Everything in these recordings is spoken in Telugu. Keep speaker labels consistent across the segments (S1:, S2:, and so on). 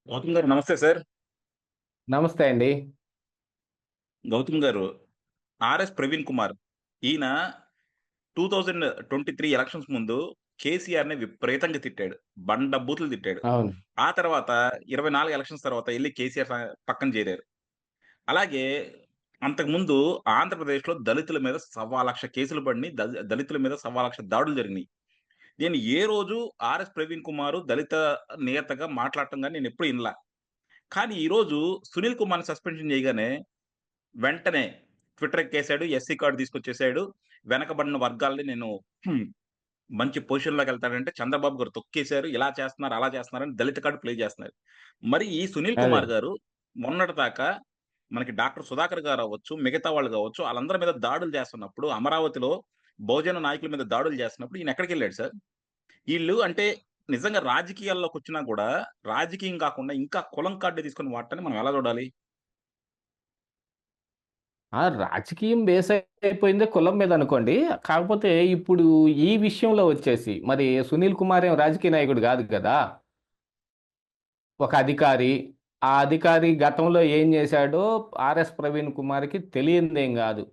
S1: గౌతమ్ గారు నమస్తే సార్.
S2: నమస్తే అండి.
S1: గౌతమ్ గారు, ఆర్ఎస్ ప్రవీణ్ కుమార్ ఈయన 2023 ఎలక్షన్స్ ముందు కేసీఆర్‌ని విపరీతంగా తిట్టాడు. బండ బూతులు తిట్టాడు.
S2: అవును.
S1: ఆ తర్వాత 24 ఎలక్షన్స్ తర్వాత ఎళ్లి కేసీఆర్ పక్కన చేరారు. అలాగే అంతకుముందు ఆంధ్రప్రదేశ్‌లో దళితుల మీద 1,15,00,000 కేసులు పడినియి. దళితుల మీద 1,15,00,000 దాడులు జరిగినియి. నేను ఏ రోజు ఆర్ఎస్ ప్రవీణ్ కుమార్ దళిత నేతగా మాట్లాడటం గాని నేనెప్పుడు ఇనల. కానీ ఈరోజు సునీల్ కుమార్‌ని సస్పెన్షన్ చేయగానే వెంటనే ట్విట్టర్ ఎక్కేసాడు. ఎస్సీ కార్డ్ తీసుకొచ్చేసాడు. వెనకబడిన వర్గాల్ని నేను హ్మ్. మంచి పొజిషన్‌లోకెళ్తాడంటే చంద్రబాబు గారు తొక్కేసారు. ఇలా చేస్తున్నారు, అలా చేస్తున్నారని దళిత కార్డ్ ప్లే చేస్తున్నారు. మరి ఈ సునీల్
S2: అదే.
S1: కుమార్ గారు మొన్నటిదాకా మనకి డాక్టర్ సుధాకర్ గారవ్వచ్చు, మిగతా వాళ్ళు గావచ్చు, ఆళ్ళందరి మీద దాడులు చేస్తున్నప్పుడు అమరావతిలో బహుజన నాయకుల మీద దాడులు చేస్తున్నప్పుడు ఈయన ఎక్కడికెళ్ళాడు సార్? ఈళ్ళు అంటే నిజంగా రాజకీయాల్లోకొచ్చినా గూడా రాజకీయం కాకుండా ఇంకా కులం కార్డ్ తీసుకొని వాడటాన్ని మనం ఎలా చూడాలి?
S2: రాజకీయం బేస్ అయిపోయిందే కులం మీద అనుకోండి. కాకపోతే ఇప్పుడు ఈ విషయంలో వచ్చేసి మరి సునీల్ కుమార్ ఏం రాజకీయ నాయకుడు గాదు గదా! ఒక అధికారి. ఆ అధికారి గతంలో ఏం జేశాడో ఆర్ఎస్ ప్రవీణ్ కుమార్‌కి తెలియనిదేం గాదు.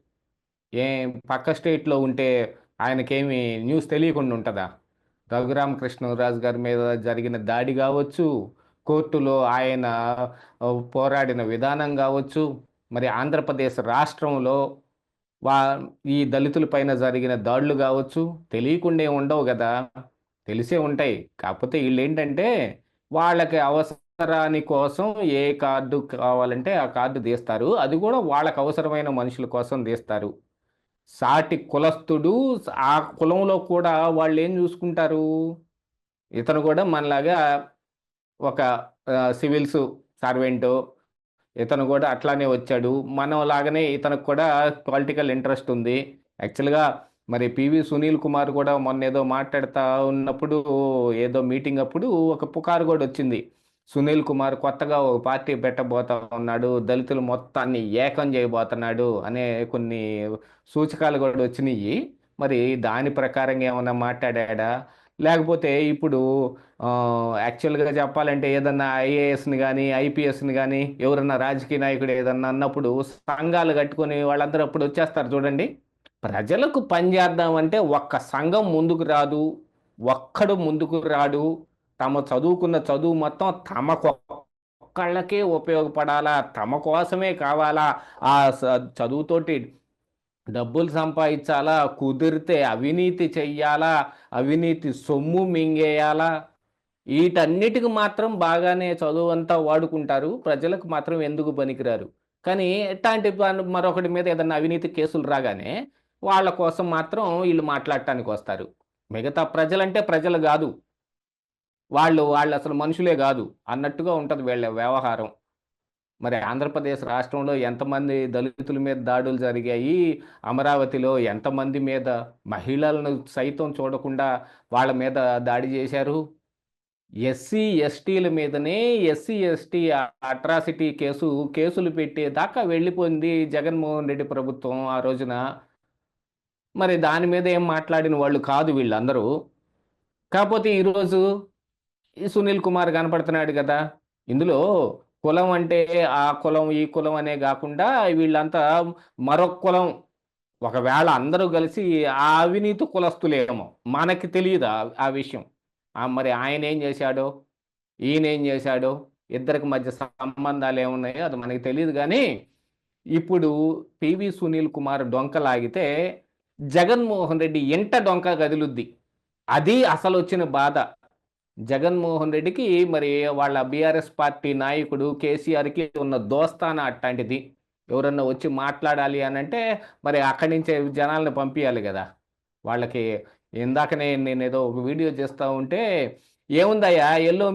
S2: ఏం పక్క స్టేట్‌లో ఉంటే ఆయనకేమి న్యూస్ తెలియకుండా ఉంటదా? రఘురామకృష్ణరాజు గారి మీద జరిగిన దాడి గావచ్చు, కోర్టులో ఆయన పోరాడిన విధానం గావచ్చు, మరి ఆంధ్రప్రదేశ్ రాష్ట్రంలో వా ఈ దళితుల పైన జరిగిన దాడులు గావచ్చు, తెలియకుండా ఏమి ఉండవు గదా! తెలిసే ఉంటాయి. కాకపోతే ఈళ్ళేంటంటే, వాళ్ళకి అవసరాని కోసం ఏ కార్డు కావాలంటే ఆ కార్డు తీస్తారు. అది గూడా వాళ్ళకి అవసరమైన మనుషుల కోసం తీస్తారు. సాటి కులస్తుడు ఆ కులంలో కూడా వాళ్ళేం జూసుకుంటారు, ఇతను గూడా మనలాగా ఒక సివిల్స్ సర్వెంటో, ఇతను గూడా అట్లానే వచ్చాడు. మనలాగానే ఇతనికి కూడా పొలిటికల్ ఇంట్రెస్ట్ ఉంది. యాక్చువల్‌గా మరి 'సునీల్ కుమార్' కూడా మొన్నేదో మాట్లాడుతా ఉన్నప్పుడు ఏదో మీటింగ్ అప్పుడు ఒక పుకారు గూడొచ్చింది. సునీల్ కుమార్ కొత్తగా ఓ పార్టీ పెట్టబోతా ఉన్నాడు. దళితులు మొత్తాన్ని ఏకం జేయబోతున్నాడు అనే కొన్ని సూచకాలు గూడా వచ్చినియి. మరి దాని ప్రకారంగా ఏమన్నా మాట్లాడాడా? లేకపోతే ఇప్పుడు యాక్చువల్‌గా చెప్పాలంటే ఏదన్నా ఐఏఎస్‌ని గాని, ఐపీఎస్‌ని గాని ఎవరన్నా రాజకీయ నాయకుడు ఏదన్నా అన్నప్పుడు సంఘాలు కట్టుకొని వాళ్ళందరూ అప్పుడు వచ్చేస్తారు చూడండి. ప్రజలకు పని చేద్దామంటే ఒక్క సంఘం ముందుకు రాదు. ఒక్కడు ముందుకు రాడు. తమ చదువుకున్న చదువు మొత్తం తమకొక్కళ్ళకే ఉపయోగపడాలా, తమ కోసమే కావాలా, ఆ స చదువుతోటి డబ్బులు సంపాదించాలా, కుదిరితే అవినీతి చెయ్యాలా, అవినీతి సొమ్ము మింగేయాలా, ఈటన్నిటికి మాత్రం బాగానే చదువంతా వాడుకుంటారు. ప్రజలకు మాత్రం ఎందుకు పనికిరారు. కానీ ఇట్టాంటి మరొకడి మీద ఏదన్నా అవినీతి కేసులు రాగానే, వాళ్ళ కోసం మాత్రం ఈళ్ళు మాట్లాడటానికొస్తారు. మిగతా ప్రజలంటే ప్రజలు గాదు. వాళ్ళసలు మనుషులే గాదు అన్నట్టుగా ఉంటది వీళ్ళ వ్యవహారం. మరి ఆంధ్రప్రదేశ్ రాష్ట్రంలో ఎంతమంది దళితుల మీద దాడులు జరిగాయి? అమరావతిలో ఎంతమంది మీద మహిళలను సైతం చూడకుండా వాళ్ళ మీద దాడి జేశారు? ఎస్సీ, ఎస్టీల మీదనే ఎస్సీ, ఎస్టీ అట్రాసిటీ కేసులు పెట్టేదాకా వెళ్ళిపోయింది జగన్మోహన్ రెడ్డి ప్రభుత్వం ఆ రోజున. మరి దాని మీద ఏం మాట్లాడిన వాళ్ళు కాదు వీళ్ళందరూ. కాపోతే ఈరోజు ఈ సునీల్ కుమార్ కనపడుతున్నాడు గదా! ఇందులో కులం అంటే ఆ కులం, ఈ కులం అనే గాకుండా వీళ్ళంతా మరొక కులం ఒకవేళ అందరూ కలిసి ఆ అవినీతి కులస్తులేమో! మనకి తెలీదు ఆ విషయం. మరి ఆయనేం జేశాడో, ఈయనేం జేశాడో, ఇద్దరికి మధ్య సంబంధాలేమున్నాయో అది మనకి తెలీదు గానీ, ఇప్పుడు 'సునీల్ కుమార్' డొంక లాగితే, జగన్మోహన్ రెడ్డి ఇంట డొంక కదులుద్ది. అది అసలొచ్చిన బాధ. జగన్మోహన్ రెడ్డికి మరి వాళ్ళ బీఆర్ఎస్ పార్టీ నాయకుడు కేసీఆర్‌కి ఉన్న దోస్తానా అట్టాంటిది. ఎవరన్నా వచ్చి మాట్లాడాలి అనంటే మరి అక్కడి నుంచే జనాల్ని పంపియాలి గదా! వాళ్ళకి ఇందాకనే నేనేదో ఒక వీడియో చేస్తా ఉంటే, "ఏముందయ్యా యెల్లో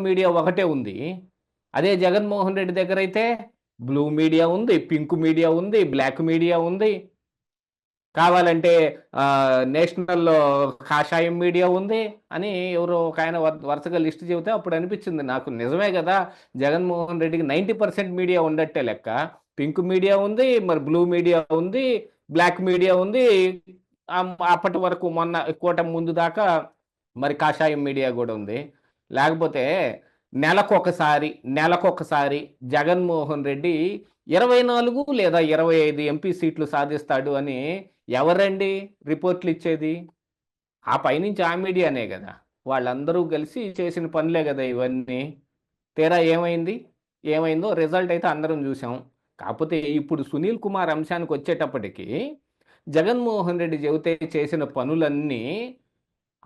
S2: మీడియా ఒకటే ఉంది. అదే జగన్మోహన్ రెడ్డి దగ్గరైతే బ్లూ మీడియా ఉంది, పింక్ మీడియా ఉంది, బ్లాక్ మీడియా ఉంది." కావాలంటే నేషనల్‌లో కాషాయం మీడియా ఉంది అని ఎవరో ఒకాయన వరుసగా లిస్ట్ చెబితే అప్పుడు అనిపించింది నాకు. నిజమే గదా! జగన్మోహన్ రెడ్డికి 90% మీడియా ఉన్నట్టే లెక్క. పింక్ మీడియా ఉంది, మరి బ్లూ మీడియా ఉంది, బ్లాక్ మీడియా ఉంది. అప్పటి వరకు మొన్న కూటమి ముందు దాకా మరి కాషాయం మీడియా గూడా ఉంది. లేకపోతే నెలకొకసారి నెలకొకసారి జగన్మోహన్ రెడ్డి 24 లేదా 25 ఎంపీ సీట్లు సాధిస్తాడు అని ఎవరండి రిపోర్ట్లు ఇచ్చేది? ఆ పైనుంచి ఆ మీడియానే కదా! వాళ్ళందరూ కలిసి చేసిన పనులే కదా ఇవన్నీ. తీరా ఏమైంది? ఏమైందో రిజల్ట్ అయితే అందరం చూసాం. కాకపోతే ఇప్పుడు సునీల్ కుమార్ అంశానికి వచ్చేటప్పటికి జగన్మోహన్ రెడ్డి చెబితే చేసిన పనులన్నీ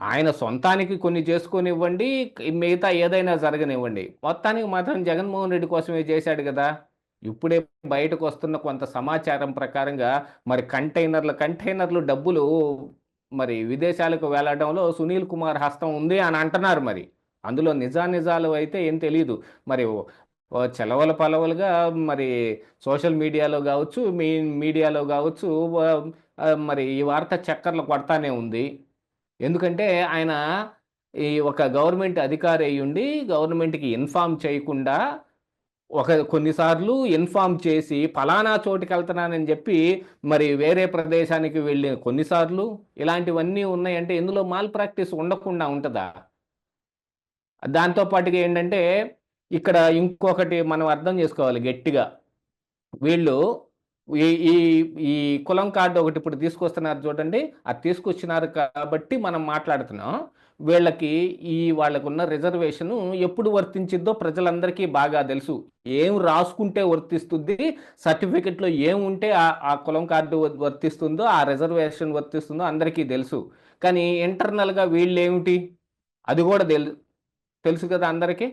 S2: ఆయన సొంతానికి కొన్ని చేసుకొనివ్వండి, మిగతా ఏదైనా జరగనివ్వండి. మొత్తానికి మాత్రం జగన్మోహన్ రెడ్డి కోసమే చేశాడు కదా! ఇప్పుడే బయటకు వస్తున్న కొంత సమాచారం ప్రకారంగా మరి కంటైనర్లు డబ్బులు మరి విదేశాలకు వెళ్ళడంలో సునీల్ కుమార్ హస్తం ఉంది అని అంటున్నారు మరి. అందులో నిజానిజాలు అయితే ఏం తెలీదు. మరి చెలవల పలవలుగా మరి సోషల్ మీడియాలో గావచ్చు, మీడియాలో గావచ్చు మరి ఈ వార్త చక్కర్లు కొడతానే ఉంది. ఎందుకంటే ఆయన ఈ ఒక గవర్నమెంట్ అధికారి అయ్యుండి గవర్నమెంట్‌కి ఇన్ఫార్మ్ చేయకుండా కొన్నిసార్లు ఇన్ఫార్మ్ చేసి పలానా చోటికెళ్తున్నానని జెప్పి మరి వేరే ప్రదేశానికి వెళ్ళిన కొన్నిసార్లు ఇలాంటివన్నీ ఉన్నాయంటే ఇందులో మాల్ ప్రాక్టీస్ ఉండకుండా ఉంటదా? దాంతో పాటుగా ఏంటంటే ఇక్కడ ఇంకొకటి మనం అర్థం చేసుకోవాలి గట్టిగా. వీళ్ళు ఈ ఈ ఈ కులం కార్డ్ ఒకటి ఇప్పుడు తీసుకొస్తున్నారు చూడండి. అది తీసుకొచ్చినారు కాబట్టి మనం మాట్లాడుతున్నాం. వీళ్ళకి వాళ్ళకున్న రిజర్వేషను ఎప్పుడు వర్తించిద్దో ప్రజలందరికీ బాగా తెలుసు. ఏం రాసుకుంటే వర్తిస్తుంది, సర్టిఫికెట్‌లో ఏముంటే ఆ కులం కార్డు వర్తిస్తుందో, ఆ రిజర్వేషన్ వర్తిస్తుందో అందరికీ తెలుసు. కానీ ఇంటర్నల్‌గా వీళ్ళేమిటి? అది గూడా తెలుసు కదా అందరికి.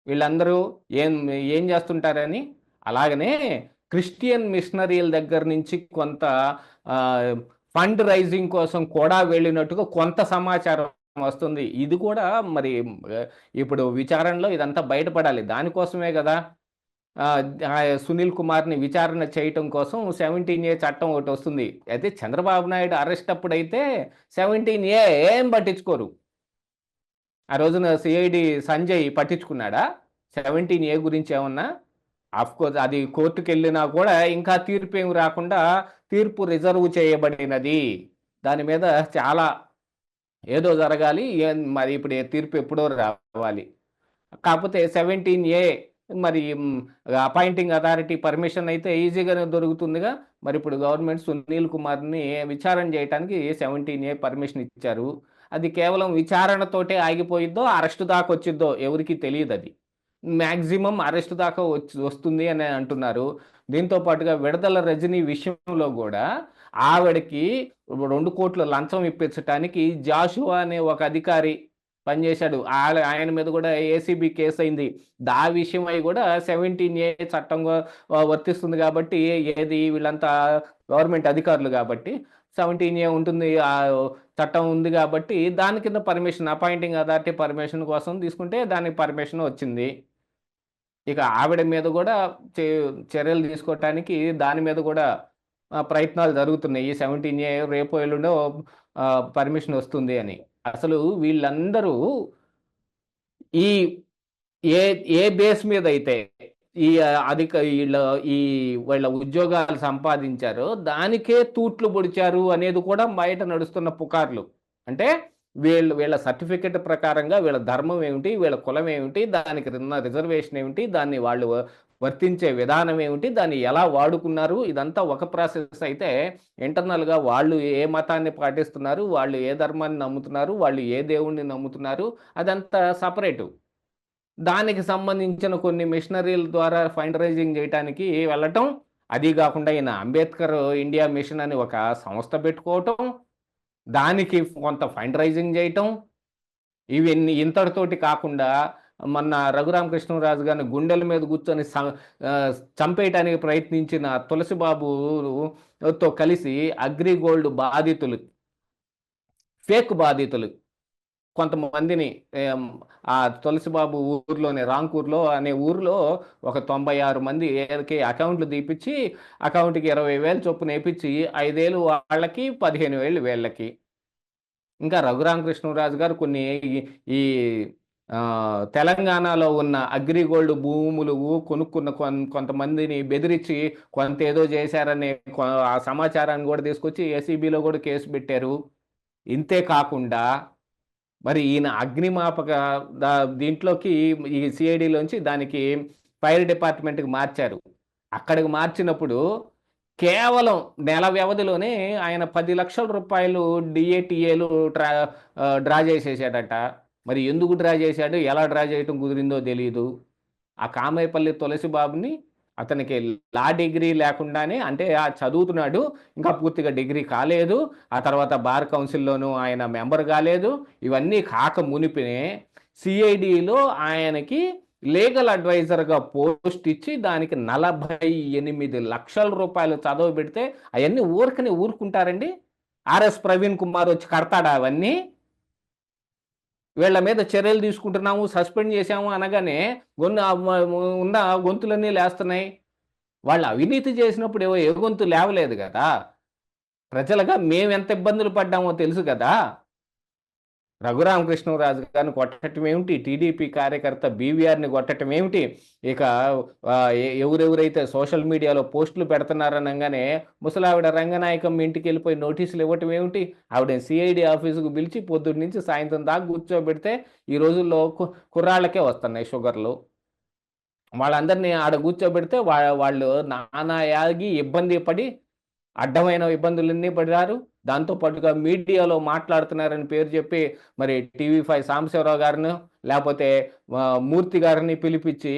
S2: వీళ్ళందరూ ఏం ఏం చేస్తుంటారని. అలాగనే క్రిస్టియన్ మిషనరీల దగ్గర నుంచి కొంత ఆహ్, ఫండ్ రైజింగ్ కోసం కూడా వెళ్ళినట్టుగా కొంత సమాచారం వస్తుంది. ఇది కూడా మరి ఇప్పుడు విచారణలో ఇదంతా బయటపడాలి. దానికోసమే గదా! ఆహ్, సునీల్ కుమార్‌ని విచారణ చేయటం కోసం 17A చట్టం ఒకటొస్తుంది. అయితే చంద్రబాబు నాయుడు అరెస్ట్ అప్పుడైతే 17A ఏం పట్టించుకోరు. ఆ రోజున సిఐడి సంజయ్ పట్టించుకున్నాడా? 17A గురించి ఏమన్నా? ఆఫ్‌కోర్స్ అది కోర్టుకెళ్ళినా కూడా ఇంకా తీర్పేమి రాకుండా తీర్పు రిజర్వ్ చేయబడినది. దాని మీద చాలా ఏదో జరగాలి. మరి ఇప్పుడు తీర్పు ఎప్పుడో రావాలి. కాకపోతే 17A మరి అపాయింటింగ్ అథారిటీ పర్మిషన్ అయితే ఈజీగానే దొరుకుతుందిగా. మరిప్పుడు గవర్నమెంట్ సునీల్ కుమార్‌ని విచారణ చేయటానికి 17A పర్మిషన్ ఇచ్చారు. అది కేవలం విచారణతోటే ఆగిపోయిద్దో, అరెస్ట్ దాకా వచ్చిద్దో ఎవరికీ తెలీదది. మాక్సిమం అరెస్ట్ దాకా వస్తుంది అని అంటున్నారు. దీంతో పాటుగా విడదల రజనీ విషయంలో గూడా ఆవిడకి 2,00,00,000 లంచం ఇప్పించటానికి జాషువా అనే ఒక అధికారి పనిచేశాడు. ఆయన మీద గూడా ఏసీబీ కేసయింది. విషయమై గూడా 17A చట్టం వర్తిస్తుంది గాబట్టి వీళ్ళంతా గవర్నమెంట్ అధికారులు గాబట్టి 17A ఉంటుంది. చట్టం ఉంది గాబట్టి దాని కింద పర్మిషన్ అపాయింటింగ్ అథారిటీ పర్మిషన్ కోసం తీసుకుంటే దానికి పర్మిషన్ వచ్చింది. ఇక ఆవిడ మీద గూడా చే చర్యలు తీసుకోవటానికి దాని మీద గూడా ప్రయత్నాలు జరుగుతున్నాయి. ఈ 17A రేపో ఎల్లుండో పర్మిషన్ వస్తుంది అని. అసలు వీళ్ళందరూ ఈ ఏ ఏ బేస్ మీదైతే ఈ ఈళ్ళ ఈ వీళ్ళ ఉద్యోగాలు సంపాదించారో దానికే తూట్లు పొడిచారు అనేది కూడా బయట నడుస్తున్న పుకార్లు. అంటే వీళ్ళ సర్టిఫికేట్ ప్రకారంగా వీళ్ళ ధర్మం ఏమిటి? వీళ్ళ కులం ఏమిటి? దానికి ఉన్న రిజర్వేషన్ ఏమిటి? దాన్ని వాళ్ళు వర్తించే విధానం ఏమిటి? దాన్ని ఎలా వాడుకున్నారు? ఇదంతా ఒక ప్రాసెస్ అయితే ఇంటర్నల్‌గా వాళ్ళు ఏ మతాన్ని పాటిస్తున్నారు? వాళ్ళు ఏ ధర్మాన్ని నమ్ముతున్నారు? వాళ్ళు ఏ దేవుడిని నమ్ముతున్నారు? అదంతా సెపరేటు. దానికి సంబంధించిన కొన్ని మిషనరీల ద్వారా ఫండ్ రైజింగ్ చేయటానికి వెళ్ళటం. అది గాకుండా ఈయన అంబేద్కర్ ఇండియా మిషన్ అని ఒక సంస్థ పెట్టుకోవటం. దానికి కొంత ఫండ్ రైజింగ్ చేయటం. ఇవన్నీ ఇంతటితోటి కాకుండా మొన్న రఘురామకృష్ణరాజు గారిని గుండెల మీద కూర్చొని చంపేయటానికి ప్రయత్నించిన తులసిబాబుతో కలిసి అగ్రిగోల్డ్ బాధితులు, ఫేక్ బాధితులు కొంతమందిని ఆ తులసిబాబు ఊర్లోనే రాంకూర్‌లో అనే ఊర్లో ఒక 96 మందికి అకౌంట్లు తీపిచ్చి, అకౌంట్‌కి 20,000 చొప్పున ఏపిచ్చి 5,000 వాళ్ళకి, 15,000 వీళ్ళకి. ఇంకా రఘురామకృష్ణరాజు గారు కొన్ని ఈ తెలంగాణలో ఉన్న అగ్రిగోల్డ్ భూములు కొనుక్కున్న కొంతమందిని బెదిరించి కొంతేదో చేశారనే ఆ సమాచారాన్ని కూడా తీసుకొచ్చి ఏసీబీలో కూడా కేసు పెట్టారు. ఇంతే కాకుండా మరి ఈయన అగ్నిమాపక దీంట్లోకి ఈ సిఐడిలోంచి దానికి ఫైర్ డిపార్ట్మెంట్కి మార్చారు. అక్కడికి మార్చినప్పుడు కేవలం నెల వ్యవధిలోనే ఆయన 10 లక్షల రూపాయలు డిఏటిఏలు డ్రా చేసేసాడట. మరి ఎందుకు డ్రా చేశాడు, ఎలా డ్రా చేయటం కుదిరిందో తెలియదు. ఆ కామేపల్లి తులసిబాబుని అతనికి లా డిగ్రీ లేకుండానే, అంటే చదువుతున్నాడు, ఇంకా పూర్తిగా డిగ్రీ కాలేదు. ఆ తర్వాత బార్ కౌన్సిల్లోనూ ఆయన మెంబర్ కాలేదు. ఇవన్నీ కాక మునిపినే సిఐడిలో ఆయనకి లీగల్ అడ్వైజర్గా పోస్ట్ ఇచ్చి దానికి 48 లక్షల రూపాయలు చదవ పెడితే అవన్నీ ఊరుకుంటారండి? ఆర్ఎస్ ప్రవీణ్ కుమార్ వచ్చి కడతాడా అవన్నీ? వీళ్ళ మీద చర్యలు తీసుకుంటున్నాము, సస్పెండ్ చేశాము అనగానే ఉన్న గొంతులన్నీ లేస్తున్నాయి. వాళ్ళు అవినీతి చేసినప్పుడు ఏ గొంతు లేవలేదు కదా. ప్రజలుగా మేము ఎంత ఇబ్బందులు పడ్డామో తెలుసు కదా. రఘురామకృష్ణరాజు గారిని కొట్టడం ఏమిటి, టీడీపీ కార్యకర్త బీవీఆర్ని కొట్టడం ఏమిటి, ఇక ఎవరెవరైతే సోషల్ మీడియాలో పోస్టులు పెడుతున్నారనగానే ముసలావిడ రంగనాయకం ఇంటికి వెళ్ళిపోయి నోటీసులు ఇవ్వటం ఏమిటి, ఆవిడ సిఐడి ఆఫీసుకు పిలిచి పొద్దున్న నుంచి సాయంత్రం దాకా కూర్చోబెడితే ఈ రోజుల్లో కుర్రాళ్ళకే వస్తున్నాయి షుగర్లు. వాళ్ళందరినీ ఆడ కూర్చోబెడితే వాళ్ళు నానా యాగి ఇబ్బంది పడి అడ్డమైన ఇబ్బందులన్నీ పడ్డారు. దాంతో పాటుగా మీడియాలో మాట్లాడుతున్నారని పేరు చెప్పి మరి టీవీ5 సాంబశివరావు గారిని లేకపోతే మూర్తి గారిని పిలిపించి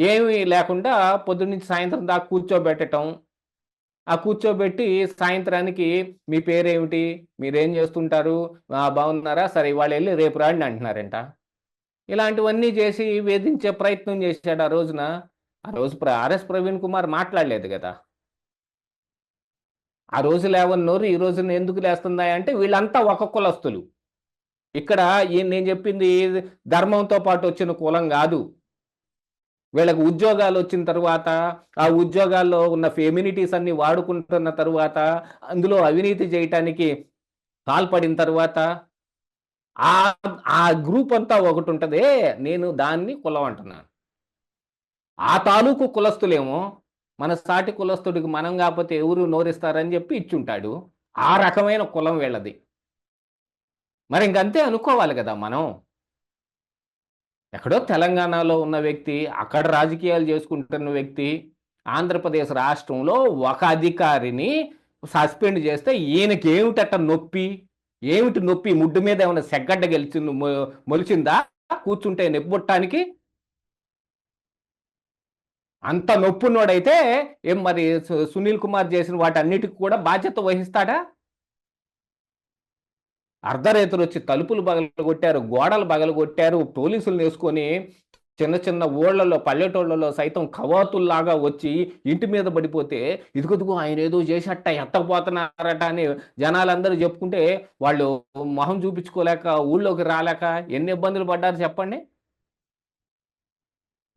S2: ఏమీ లేకుండా పొద్దున్నుంచి సాయంత్రం దాకా కూర్చోబెట్టడం. ఆ కూర్చోబెట్టి సాయంత్రానికి మీ పేరేమిటి, మీరేం చేస్తుంటారు, బాగున్నారా, సరే ఇవాళ వెళ్ళి రేపు రాండి అంటున్నారంట. ఇలాంటివన్నీ చేసి వేధించే ప్రయత్నం చేశాడు ఆ రోజున. ఆ రోజు ఆర్ఎస్ ప్రవీణ్ కుమార్ మాట్లాడలేదు కదా. ఆ రోజు లేవని నోరు ఈ రోజున ఎందుకు లేస్తుందా అంటే వీళ్ళంతా ఒక కులస్తులు. ఇక్కడ నేను చెప్పింది ధర్మంతో పాటు వచ్చిన కులం కాదు. వీళ్ళకి ఉద్యోగాలు వచ్చిన తర్వాత ఆ ఉద్యోగాల్లో ఉన్న ఫెమినిటీస్ అన్ని వాడుకుంటున్న తరువాత అందులో అవినీతి చేయటానికి పాల్పడిన తర్వాత ఆ ఆ గ్రూప్ అంతా ఒకటి ఉంటదే, నేను దాన్ని కులం అంటున్నాను. ఆ తాలూకు కులస్తులేమో మన సాటి కులస్తుడికి మనం కాకపోతే ఎవరు నోరిస్తారని చెప్పి ఇచ్చుంటాడు. ఆ రకమైన కులం వీళ్ళది. మరి ఇంకంతే అనుకోవాలి కదా మనం. ఎక్కడో తెలంగాణలో ఉన్న వ్యక్తి, అక్కడ రాజకీయాలు చేసుకుంటున్న వ్యక్తి, ఆంధ్రప్రదేశ్ రాష్ట్రంలో ఒక అధికారిని సస్పెండ్ చేస్తే ఈయనకి ఏమిటట నొప్పి, ఏమిటి నొప్పి, ముడ్డు మీద ఏమైనా సెగ్గడ్డ మొలిచిందా కూర్చుంటే నెప్పుబుట్టానికి? అంత నొప్పున్నోడైతే ఏం మరి సునీల్ కుమార్ చేసిన వాటన్నిటికి కూడా బాధ్యత వహిస్తాడా? అర్ధరేతులు వచ్చి తలుపులు పగలగొట్టారు, గోడలు పగలగొట్టారు, పోలీసులు వేసుకొని చిన్న చిన్న ఊళ్ళలో పల్లెటూళ్ళలో సైతం కవాతుల్లాగా వచ్చి ఇంటి మీద పడిపోతే ఇదిగొదిగో ఆయన ఏదో చేసట ఎత్తకపోతున్నారట అని జనాలందరూ చెప్పుకుంటే వాళ్ళు మొహం చూపించుకోలేక ఊళ్ళోకి రాలేక ఎన్ని ఇబ్బందులు పడ్డారు చెప్పండి.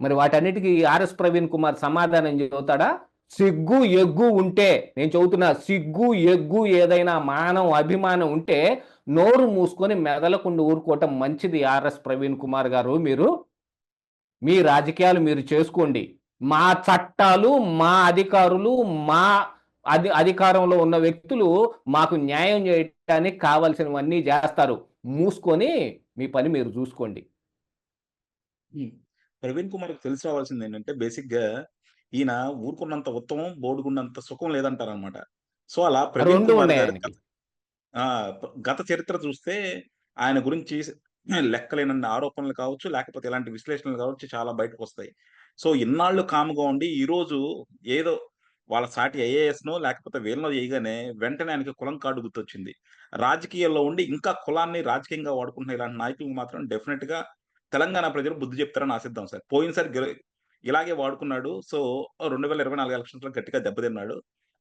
S2: మరి వాటన్నిటికీ ఆర్ఎస్ ప్రవీణ్ కుమార్ సమాధానం చెబుతాడా? సిగ్గు ఎగ్గు ఉంటే, నేను చెబుతున్నా, సిగ్గు ఎగ్గు ఏదైనా మానం అభిమానం ఉంటే నోరు మూసుకొని మెదలకుండా ఊరుకోవటం మంచిది. ఆర్ఎస్ ప్రవీణ్ కుమార్ గారు, మీరు మీ రాజకీయాలు మీరు చేసుకోండి. మా చట్టాలు, మా అధికారులు, మా అధికారంలో ఉన్న వ్యక్తులు మాకు న్యాయం చేయటానికి కావాల్సినవన్నీ చేస్తారు. మూసుకొని మీ పని మీరు చూసుకోండి.
S1: ప్రవీణ్ కుమార్‌కి తెలిసి రావాల్సిందేంటంటే బేసిక్‌గా ఈయన ఊరుకున్నంత ఉత్తమం, బోడిగున్నంత సుఖం లేదంటారనమాట. సో, అలా ప్రవీణ్
S2: 2
S1: కుమార్
S2: ఉన్నాయి
S1: గారు
S2: ఆయనకి.
S1: ఆ! గత చరిత్ర చూస్తే ఆయన గురించి లెక్కలేనన్ని ఆరోపణలు కావచ్చు, లేకపోతే ఇలాంటి విశ్లేషణలు కావచ్చు చాలా బయటకొస్తాయి. సో, ఇన్నాళ్ళు కామ్‌గా ఉండి ఈరోజు ఏదో వాళ్ళ సాటి ఐఏఎస్‌నో లేకపోతే వీళ్ళనో చేయగానే వెంటనే ఆయనకి కులం కార్డ్ గుర్తొచ్చింది. రాజకీయాల్లో ఉండి ఇంకా కులాన్ని రాజకీయంగా వాడుకుంటున్న ఇలాంటి నాయకులకు మాత్రం డెఫినిట్‌గా తెలంగాణ ప్రజలు బుద్ధి చెప్తారని ఆశిద్దాం సార్. పోయినసారి ఇలాగే వాడుకున్నాడు. సో, 2024 ఎలక్షన్స్‌లో గట్టిగా దెబ్బతిన్నాడు.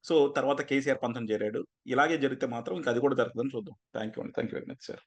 S1: సో, తర్వాత కేసీఆర్ పంతం చేరాడు. ఇలాగే జరిగితే మాత్రం ఇంక అది కూడా జరగదని చూద్దాం. థాంక్ యూ అండి. Thank you very much sir.